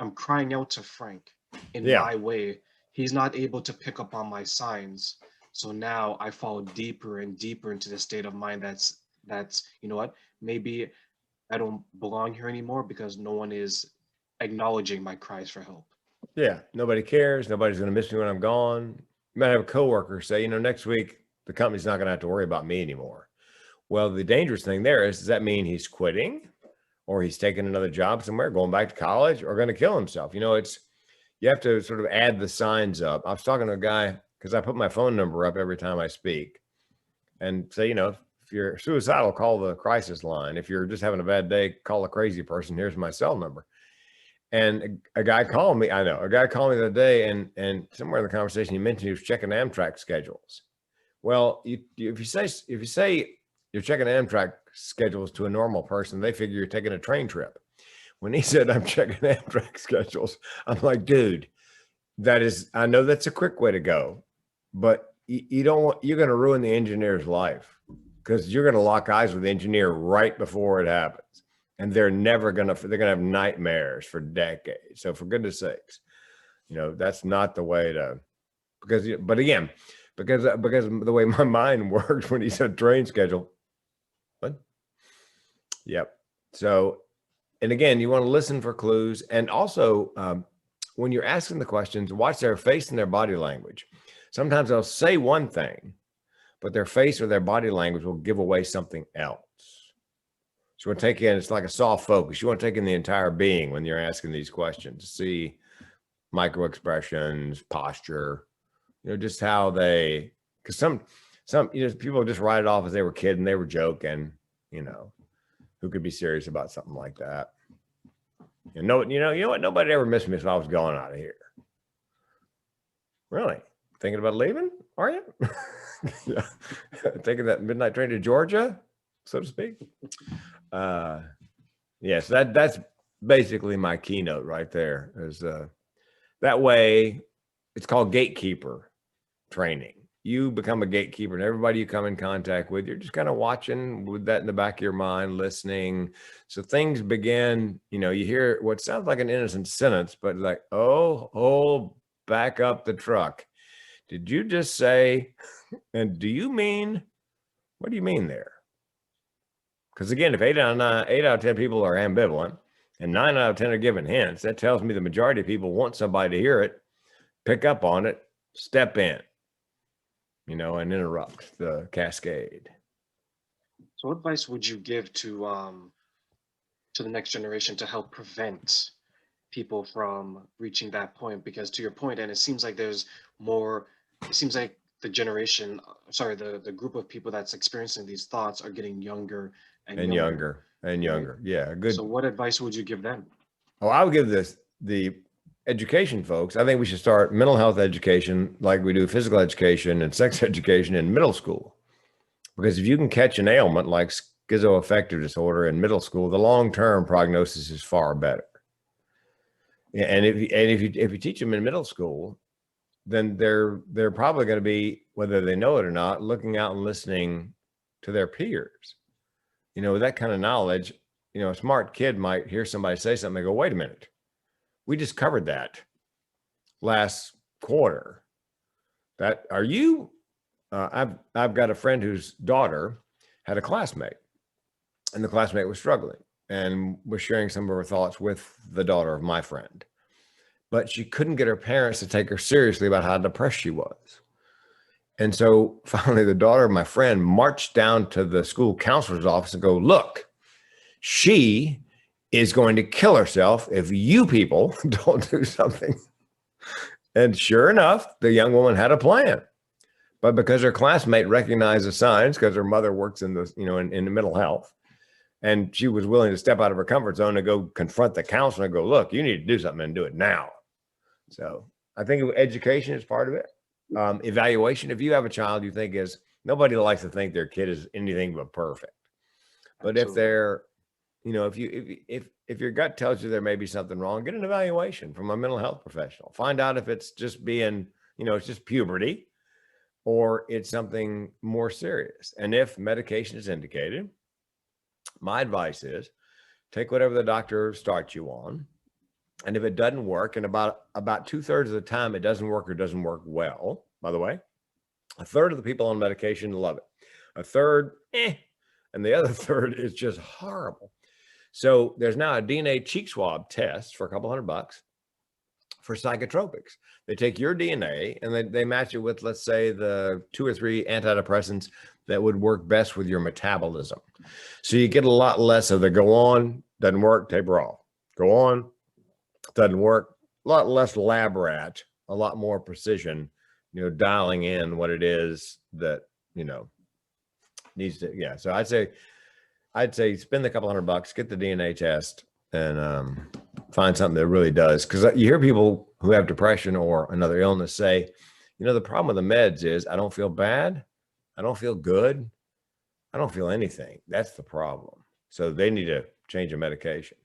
I'm crying out to Frank in Yeah. my way. He's not able to pick up on my signs. So now I fall deeper and deeper into the state of mind that's you know what? Maybe I don't belong here anymore because no one is acknowledging my cries for help. Yeah. Nobody cares. Nobody's going to miss me when I'm gone. You might have a coworker say, next week the company's not going to have to worry about me anymore. Well, the dangerous thing there is, does that mean he's quitting or he's taking another job somewhere, going back to college, or going to kill himself? You have to sort of add the signs up. I was talking to a guy because I put my phone number up every time I speak and say, if you're suicidal, call the crisis line. If you're just having a bad day, call a crazy person. Here's my cell number. And a guy called me. I know a guy called me the other day, and somewhere in the conversation he mentioned he was checking Amtrak schedules. Well, if you say you're checking Amtrak schedules to a normal person, they figure you're taking a train trip. When he said I'm checking Amtrak schedules, I'm like, dude, I know that's a quick way to go, but you don't want, you're going to ruin the engineer's life because you're going to lock eyes with the engineer right before it happens. And they're going to have nightmares for decades. So for goodness sakes, that's not the way to, but again, because the way my mind works when he said train schedule. What? Yep. So, and again, you want to listen for clues. And also, when you're asking the questions, watch their face and their body language. Sometimes they'll say one thing, but their face or their body language will give away something else. So you want to take in, it's like a soft focus. You want to take in the entire being when you're asking these questions, see micro expressions, posture, just how they, because some, people just write it off as they were kidding, they were joking, who could be serious about something like that? You know what? Nobody ever missed me if I was going out of here. Really? Thinking about leaving? Are you? Yeah. Taking that midnight train to Georgia, so to speak. Yes, that's basically my keynote right there. Is that way? It's called gatekeeper training. You become a gatekeeper, and everybody you come in contact with, you're just kind of watching with that in the back of your mind, listening. So things begin. You hear what sounds like an innocent sentence, but like, oh, back up the truck. Did you just say? And do you mean? What do you mean there? Because again, if 8 out of 10 people are ambivalent and 9 out of 10 are giving hints, that tells me the majority of people want somebody to hear it, pick up on it, step in, and interrupt the cascade. So what advice would you give to the next generation to help prevent people from reaching that point? Because to your point, and it seems like there's more, it seems like the generation, sorry, the group of people that's experiencing these thoughts are getting younger and And younger, younger and right? younger. Yeah, So good. what advice would you give them? Oh, I would give the education folks. I think we should start mental health education like we do physical education and sex education in middle school. Because if you can catch an ailment like schizoaffective disorder in middle school, the long-term prognosis is far better. And if you teach them in middle school, then they're probably going to be, whether they know it or not, looking out and listening to their peers. With that kind of knowledge, a smart kid might hear somebody say something and go, wait a minute, we just covered that last quarter. That are you? I've got a friend whose daughter had a classmate, and the classmate was struggling and was sharing some of her thoughts with the daughter of my friend. But she couldn't get her parents to take her seriously about how depressed she was. And so finally, the daughter of my friend marched down to the school counselor's office and go, look, she is going to kill herself if you people don't do something. And sure enough, the young woman had a plan. But because her classmate recognized the signs, because her mother works in the, in the mental health, and she was willing to step out of her comfort zone and go confront the counselor and go, look, you need to do something and do it now. So I think education is part of it. Evaluation. If you have a child you think is, nobody likes to think their kid is anything but perfect. But if Absolutely. they're, if your gut tells you there may be something wrong, get an evaluation from a mental health professional. Find out if it's just being, it's just puberty or it's something more serious. And if medication is indicated, my advice is take whatever the doctor starts you on And if it doesn't work, and about 2/3 of the time it doesn't work or doesn't work well, by the way, a third of the people on medication love it. A third, and the other third is just horrible. So there's now a DNA cheek swab test for a couple $100 for psychotropics. They take your DNA and they match it with, let's say, the 2 or 3 antidepressants that would work best with your metabolism. So you get a lot less of the go on, doesn't work, taper off. Go on, doesn't work. A lot less lab rat, a lot more precision, dialing in what it is that, needs to, yeah. So I'd say spend a couple $100, get the DNA test, and find something that really does. Because you hear people who have depression or another illness say, the problem with the meds is I don't feel bad, I don't feel good, I don't feel anything. That's the problem. So they need to change the medication.